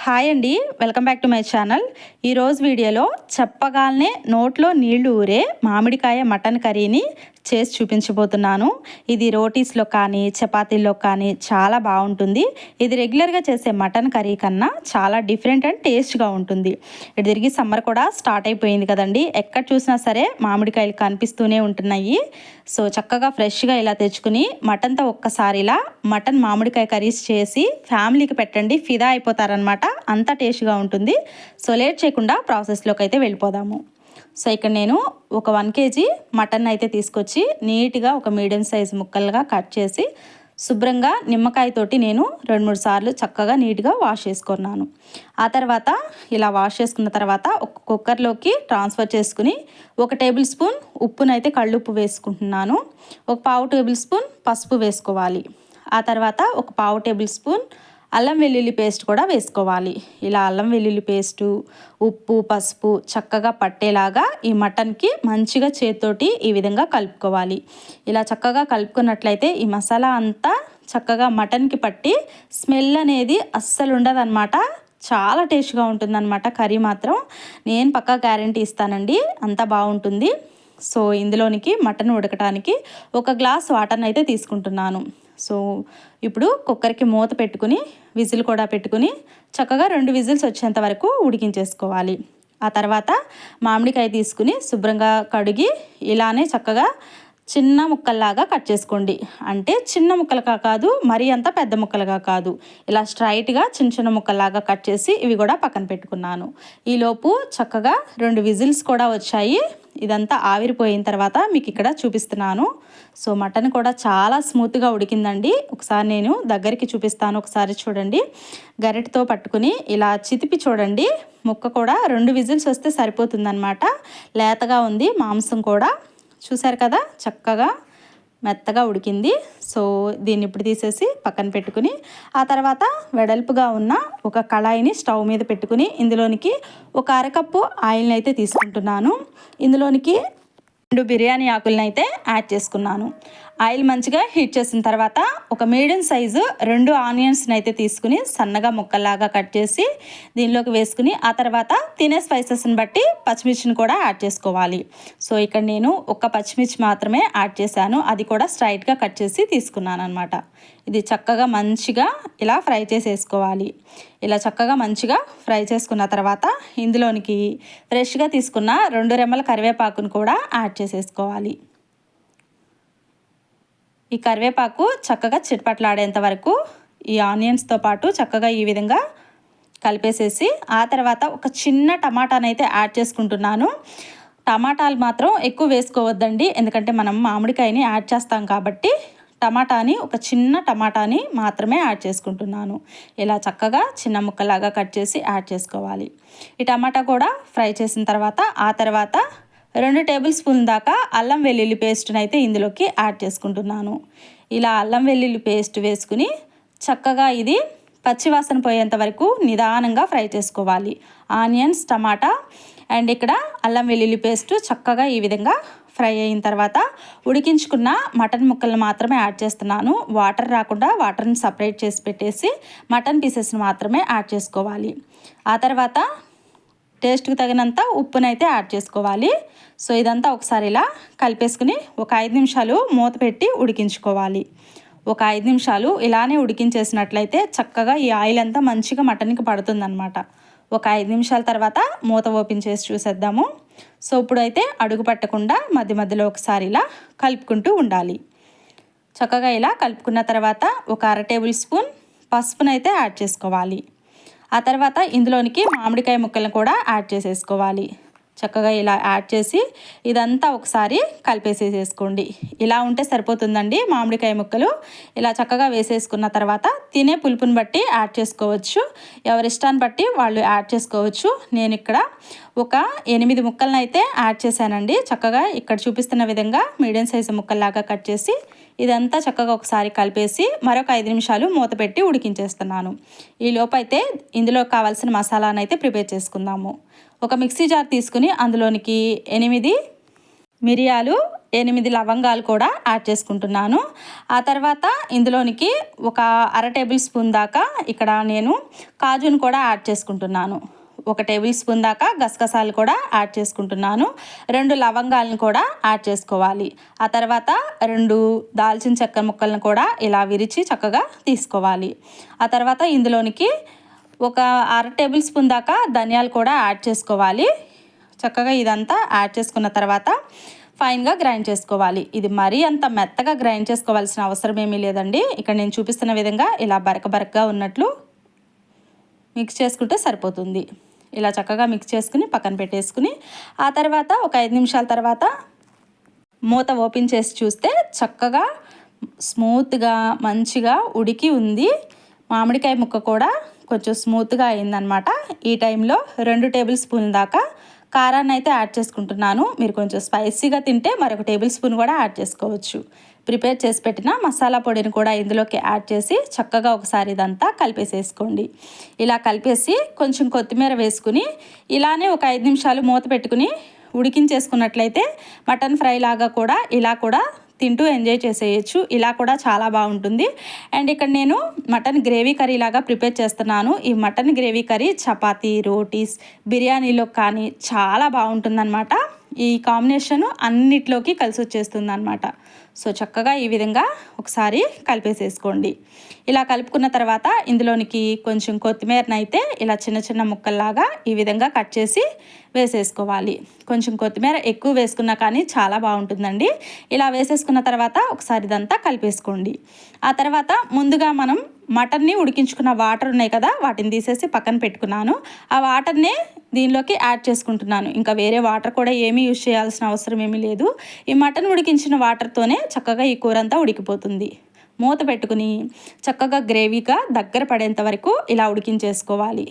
Hi అండి, welcome back to my channel. ఈరోజు వీడియోలో చెప్పగానే నోట్లో నీళ్లు ఊరే మామిడికాయ మటన్ కర్రీని చేసి చూపించబోతున్నాను. ఇది రోటీస్లో కానీ చపాతీల్లో కానీ చాలా బాగుంటుంది. ఇది రెగ్యులర్గా చేసే మటన్ కర్రీ కన్నా చాలా డిఫరెంట్ అండ్ టేస్ట్గా ఉంటుంది. ఇటు తిరిగి సమ్మర్ కూడా స్టార్ట్ అయిపోయింది కదండి. ఎక్కడ చూసినా సరే మామిడికాయలు కనిపిస్తూనే ఉంటున్నాయి. సో చక్కగా ఫ్రెష్గా ఇలా తెచ్చుకుని మటన్తో ఒక్కసారి ఇలా మటన్ మామిడికాయ కర్రీస్ చేసి ఫ్యామిలీకి పెట్టండి, ఫిదా అయిపోతారనమాట. అంత టేస్ట్గా ఉంటుంది. సో లేట్ చేయకుండా ప్రాసెస్లోకి అయితే వెళ్ళిపోదాము. సో ఇక్కడ నేను ఒక 1 kg మటన్ అయితే తీసుకొచ్చి నీట్గా ఒక మీడియం సైజ్ ముక్కలుగా కట్ చేసి శుభ్రంగా నిమ్మకాయతోటి నేను 2-3 సార్లు చక్కగా నీట్గా వాష్ చేసుకున్నాను. ఆ తర్వాత ఇలా వాష్ చేసుకున్న తర్వాత ఒక కుక్కర్లోకి ట్రాన్స్ఫర్ చేసుకుని 1 టేబుల్ స్పూన్ ఉప్పునైతే కళ్ళుప్పు వేసుకుంటున్నాను. ఒక 1/2 టేబుల్ స్పూన్ పసుపు వేసుకోవాలి. ఆ తర్వాత ఒక 1/2 టేబుల్ స్పూన్ అల్లం వెల్లుల్లి పేస్ట్ కూడా వేసుకోవాలి. ఇలా అల్లం వెల్లుల్లి పేస్టు, ఉప్పు, పసుపు చక్కగా పట్టేలాగా ఈ మటన్కి మంచిగా చేతితోటి ఈ విధంగా కలుపుకోవాలి. ఇలా చక్కగా కలుపుకున్నట్లయితే ఈ మసాలా అంతా చక్కగా మటన్కి పట్టి స్మెల్ అనేది అస్సలు ఉండదన్నమాట. చాలా టేస్ట్గా ఉంటుందన్నమాట కర్రీ మాత్రం. నేను పక్కా గ్యారంటీ ఇస్తానండి, అంత బాగుంటుంది. సో ఇందులోనికి మటన్ ఉడకటానికి 1 గ్లాస్ వాటర్ని అయితే తీసుకుంటున్నాను. సో ఇప్పుడు కుక్కర్కి మూత పెట్టుకుని విజిల్ కూడా పెట్టుకుని చక్కగా 2 విజిల్స్ వచ్చేంత వరకు ఉడికించేసుకోవాలి. ఆ తర్వాత మామిడికాయ తీసుకుని శుభ్రంగా కడిగి ఇలానే చక్కగా చిన్న ముక్కల్లాగా కట్ చేసుకోండి. అంటే చిన్న ముక్కలుగా కాదు, మరీ అంత పెద్ద ముక్కలుగా కాదు, ఇలా స్ట్రైట్గా చిన్న చిన్న ముక్కల్లాగా కట్ చేసి ఇవి కూడా పక్కన పెట్టుకున్నాను. ఈలోపు చక్కగా 2 విజిల్స్ కూడా వచ్చాయి. ఇదంతా ఆవిరిపోయిన తర్వాత మీకు ఇక్కడ చూపిస్తున్నాను. సో మటన్ కూడా చాలా స్మూత్గా ఉడికిందండి. ఒకసారి నేను దగ్గరికి చూపిస్తాను, ఒకసారి చూడండి. గరిటతో పట్టుకుని ఇలా చితిపి చూడండి. ముక్క కూడా 2 విజిల్స్ వస్తే సరిపోతుందన్నమాట. లేతగా ఉంది మాంసం కూడా. చూసారు కదా, చక్కగా మెత్తగా ఉడికింది. సో దీన్ని ఇప్పుడు తీసేసి పక్కన పెట్టుకుని ఆ తర్వాత వెడల్పుగా ఉన్న ఒక కళాయిని స్టవ్ మీద పెట్టుకుని ఇందులోనికి ఒక 1/2 కప్పు ఆయిల్ని అయితే తీసుకుంటున్నాను. ఇందులోనికి 2 బిర్యానీ ఆకులను అయితే యాడ్ చేసుకున్నాను. ఆయిల్ మంచిగా హీట్ చేసిన తర్వాత ఒక మీడియం సైజు 2 ఆనియన్స్ని అయితే తీసుకుని సన్నగా ముక్కల్లాగా కట్ చేసి దీనిలోకి వేసుకుని ఆ తర్వాత తినే స్పైసెస్ని బట్టి పచ్చిమిర్చిని కూడా యాడ్ చేసుకోవాలి. సో ఇక్కడ నేను ఒక పచ్చిమిర్చి మాత్రమే యాడ్ చేశాను, అది కూడా స్ట్రైట్గా కట్ చేసి తీసుకున్నాను అనమాట. ఇది చక్కగా మంచిగా ఇలా ఫ్రై చేసేసుకోవాలి. ఇలా చక్కగా మంచిగా ఫ్రై చేసుకున్న తర్వాత ఇందులోనికి ఫ్రెష్గా తీసుకున్న 2 రెమ్మల కరివేపాకును కూడా యాడ్ చేసేసుకోవాలి. ఈ కరివేపాకు చక్కగా చిట్పట్లాడేంత వరకు ఈ ఆనియన్స్తో పాటు చక్కగా ఈ విధంగా కలిపేసేసి ఆ తర్వాత ఒక చిన్న టమాటానైతే యాడ్ చేసుకుంటున్నాను. టమాటాలు మాత్రం ఎక్కువ వేసుకోవద్దండి, ఎందుకంటే మనం మామిడికాయని యాడ్ చేస్తాం కాబట్టి ఒక చిన్న టమాటాని మాత్రమే యాడ్ చేసుకుంటున్నాను. ఇలా చక్కగా చిన్న ముక్కలాగా కట్ చేసి యాడ్ చేసుకోవాలి. ఈ టమాటా కూడా ఫ్రై చేసిన తర్వాత ఆ తర్వాత 2 టేబుల్ స్పూన్ దాకా అల్లం వెల్లుల్లి పేస్ట్ని అయితే ఇందులోకి యాడ్ చేసుకుంటున్నాను. ఇలా అల్లం వెల్లుల్లి పేస్ట్ వేసుకుని చక్కగా ఇది పచ్చివాసన పోయేంత వరకు నిదానంగా ఫ్రై చేసుకోవాలి. ఆనియన్స్, టమాటా అండ్ ఇక్కడ అల్లం వెల్లుల్లి పేస్ట్ చక్కగా ఈ విధంగా ఫ్రై అయిన తర్వాత ఉడికించుకున్న మటన్ ముక్కలను మాత్రమే యాడ్ చేస్తున్నాను. వాటర్ రాకుండా వాటర్ని సపరేట్ చేసి పెట్టేసి మటన్ పీసెస్ని మాత్రమే యాడ్ చేసుకోవాలి. ఆ తర్వాత టేస్ట్కి తగినంత ఉప్పునైతే యాడ్ చేసుకోవాలి. సో ఇదంతా ఒకసారి ఇలా కలిపేసుకుని ఒక 5 నిమిషాలు మూత పెట్టి ఉడికించుకోవాలి. ఒక 5 నిమిషాలు ఇలానే ఉడికించేసినట్లయితే చక్కగా ఈ ఆయిల్ అంతా మంచిగా మటన్కి పడుతుందన్నమాట. ఒక 5 నిమిషాల తర్వాత మూత ఓపెన్ చేసి చూసేద్దాము. సో ఇప్పుడైతే అడుగు పట్టకుండా మధ్య మధ్యలో ఒకసారి ఇలా కలుపుకుంటూ ఉండాలి. చక్కగా ఇలా కలుపుకున్న తర్వాత ఒక 1/2 టేబుల్ స్పూన్ పసుపునైతే యాడ్ చేసుకోవాలి. ఆ తర్వాత ఇందులోనికి మామిడికాయ ముక్కలను కూడా యాడ్ చేసేసుకోవాలి. చక్కగా ఇలా యాడ్ చేసి ఇదంతా ఒకసారి కలిపేసేసుకోండి. ఇలా ఉంటే సరిపోతుందండి. మామిడికాయ ముక్కలు ఇలా చక్కగా వేసేసుకున్న తర్వాత తినే పులుపుని బట్టి యాడ్ చేసుకోవచ్చు, ఎవరి ఇష్టాన్ని బట్టి వాళ్ళు యాడ్ చేసుకోవచ్చు. నేను ఇక్కడ ఒక 8 ముక్కలను అయితే యాడ్ చేశానండి. చక్కగా ఇక్కడ చూపిస్తున్న విధంగా మీడియం సైజు ముక్కల్లాగా కట్ చేసి ఇదంతా చక్కగా ఒకసారి కలిపేసి మరొక 5 నిమిషాలు మూత పెట్టి ఉడికించేస్తున్నాను. ఈ లోపైతే ఇందులో కావాల్సిన మసాలాను అయితే ప్రిపేర్ చేసుకుందాము. ఒక మిక్సీ జార్ తీసుకుని అందులోనికి 8 మిరియాలు 8 లవంగాలు కూడా యాడ్ చేసుకుంటున్నాను. ఆ తర్వాత ఇందులోనికి ఒక అర టేబుల్ స్పూన్ దాకా ఇక్కడ నేను కాజును కూడా యాడ్ చేసుకుంటున్నాను. 1 టేబుల్ స్పూన్ దాకా గసగసాలు కూడా యాడ్ చేసుకుంటున్నాను. 2 లవంగాలను కూడా యాడ్ చేసుకోవాలి. ఆ తర్వాత 2 దాల్చిన చెక్క ముక్కలను కూడా ఇలా విరిచి చక్కగా తీసుకోవాలి. ఆ తర్వాత ఇందులోనికి ఒక అర టేబుల్ స్పూన్ దాకా ధనియాలు కూడా యాడ్ చేసుకోవాలి. చక్కగా ఇదంతా యాడ్ చేసుకున్న తర్వాత ఫైన్గా గ్రైండ్ చేసుకోవాలి. ఇది మరీ అంత మెత్తగా గ్రైండ్ చేసుకోవాల్సిన అవసరం ఏమీ లేదండి. ఇక్కడ నేను చూపిస్తున్న విధంగా ఇలా బరకగా ఉన్నట్లు మిక్స్ చేసుకుంటే సరిపోతుంది. ఇలా చక్కగా మిక్స్ చేసుకుని పక్కన పెట్టేసుకుని ఆ తర్వాత ఒక 5 నిమిషాల తర్వాత మూత ఓపెన్ చేసి చూస్తే చక్కగా స్మూత్గా మంచిగా ఉడికి ఉంది. మామిడికాయ ముక్క కూడా కొంచెం స్మూత్గా అయిందనమాట. ఈ టైంలో 2 టేబుల్ స్పూన్ల దాకా కారాన్ని అయితే యాడ్ చేసుకుంటున్నాను. మీరు కొంచెం స్పైసీగా తింటే మరొక టేబుల్ స్పూన్ కూడా యాడ్ చేసుకోవచ్చు. ప్రిపేర్ చేసి పెట్టిన మసాలా పొడిని కూడా ఇందులోకి యాడ్ చేసి చక్కగా ఒకసారి ఇదంతా కలిపేసేసుకోండి. ఇలా కలిపేసి కొంచెం కొత్తిమీర వేసుకుని ఇలానే ఒక 5 నిమిషాలు మూత పెట్టుకుని ఉడికించేసుకున్నట్లయితే మటన్ ఫ్రై లాగా కూడా ఇలా కూడా తింటూ ఎంజాయ్ చేసేయచ్చు. ఇలా కూడా చాలా బాగుంటుంది. అండ్ ఇక్కడ నేను మటన్ గ్రేవీ కర్రీ లాగా ప్రిపేర్ చేస్తున్నాను. ఈ mutton gravy curry chapati, rotis, బిర్యానీలో కానీ చాలా బాగుంటుందన్నమాట. ఈ కాంబినేషన్ అన్నిట్లోకి కలిసి వచ్చేస్తుంది అన్నమాట. సో చక్కగా ఈ విధంగా ఒకసారి కలిపేసేసుకోండి. ఇలా కలుపుకున్న తర్వాత ఇందులోనికి కొంచెం కొత్తిమీరనైతే ఇలా చిన్న ముక్కల్లాగా ఈ విధంగా కట్ చేసి వేసేసుకోవాలి. కొంచెం కొత్తిమీర ఎక్కువ వేసుకున్నా కానీ చాలా బాగుంటుందండి. ఇలా వేసేసుకున్న తర్వాత ఒకసారి ఇదంతా కలిపేసుకోండి. ఆ తర్వాత ముందుగా మనం మటన్ని ఉడికించుకున్న వాటర్ ఉన్నాయి కదా, వాటిని తీసేసి పక్కన పెట్టుకున్నాను. ఆ వాటర్నే దీనిలోకి యాడ్ చేసుకుంటున్నాను. ఇంకా వేరే వాటర్ కూడా ఏమీ యూజ్ చేయాల్సిన అవసరం ఏమీ లేదు. ఈ మటన్ ఉడికించిన వాటర్తోనే చక్కగా ఈ కూర అంతా ఉడికిపోతుంది. మూత పెట్టుకుని చక్కగా గ్రేవీగా దగ్గర పడేంత వరకు ఇలా ఉడికించేసుకోవాలి.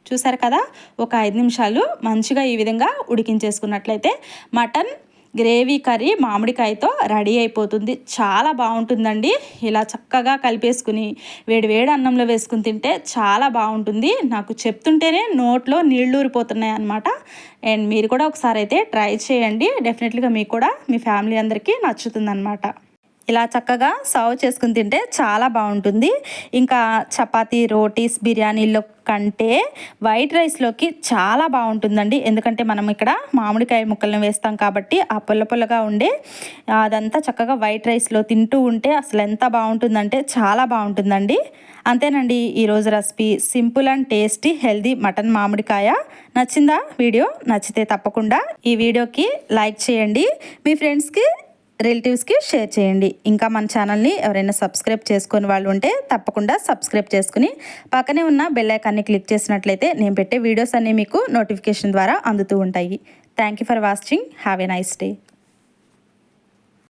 చూసారు కదా, ఒక 5 నిమిషాలు మంచిగా ఈ విధంగా ఉడికించేసుకున్నట్లయితే మటన్ గ్రేవీ కర్రీ మామిడికాయతో రెడీ అయిపోతుంది. చాలా బాగుంటుందండి. ఇలా చక్కగా కలిపేసుకుని వేడి అన్నంలో వేసుకుని తింటే చాలా బాగుంటుంది. నాకు చెప్తుంటేనే నోట్లో నీళ్ళు ఊరిపోతున్నాయి అన్నమాట. అండ్ మీరు కూడా ఒకసారి అయితే ట్రై చేయండి. డెఫినెట్లీగా మీకు కూడా మీ ఫ్యామిలీ అందరికీ నచ్చుతుందన్నమాట. ఇలా చక్కగా సర్వ్ చేసుకుని తింటే చాలా బాగుంటుంది. ఇంకా చపాతీ, రోటీస్, బిర్యానీలో కంటే వైట్ రైస్లోకి చాలా బాగుంటుందండి. ఎందుకంటే మనం ఇక్కడ మామిడికాయ ముక్కలను వేస్తాం కాబట్టి ఆ పుల్లగా ఉండే అదంతా చక్కగా వైట్ రైస్లో తింటూ ఉంటే అసలు ఎంత బాగుంటుందంటే చాలా బాగుంటుందండి. అంతేనండి ఈరోజు recipe. Simple and tasty healthy mutton మామిడికాయ. నచ్చిందా వీడియో? నచ్చితే తప్పకుండా ఈ వీడియోకి లైక్ చేయండి. మీ ఫ్రెండ్స్కి, రిలేటివ్స్కి షేర్ చేయండి. ఇంకా మన ఛానల్ని ఎవరైనా సబ్స్క్రైబ్ చేసుకుని వాళ్ళు ఉంటే తప్పకుండా సబ్స్క్రైబ్ చేసుకుని పక్కనే ఉన్న బెల్ ఐకాన్ని క్లిక్ చేసినట్లయితే నేను పెట్టే వీడియోస్ అన్నీ మీకు నోటిఫికేషన్ ద్వారా అందుతూ ఉంటాయి. Thank you for watching. Have a nice day.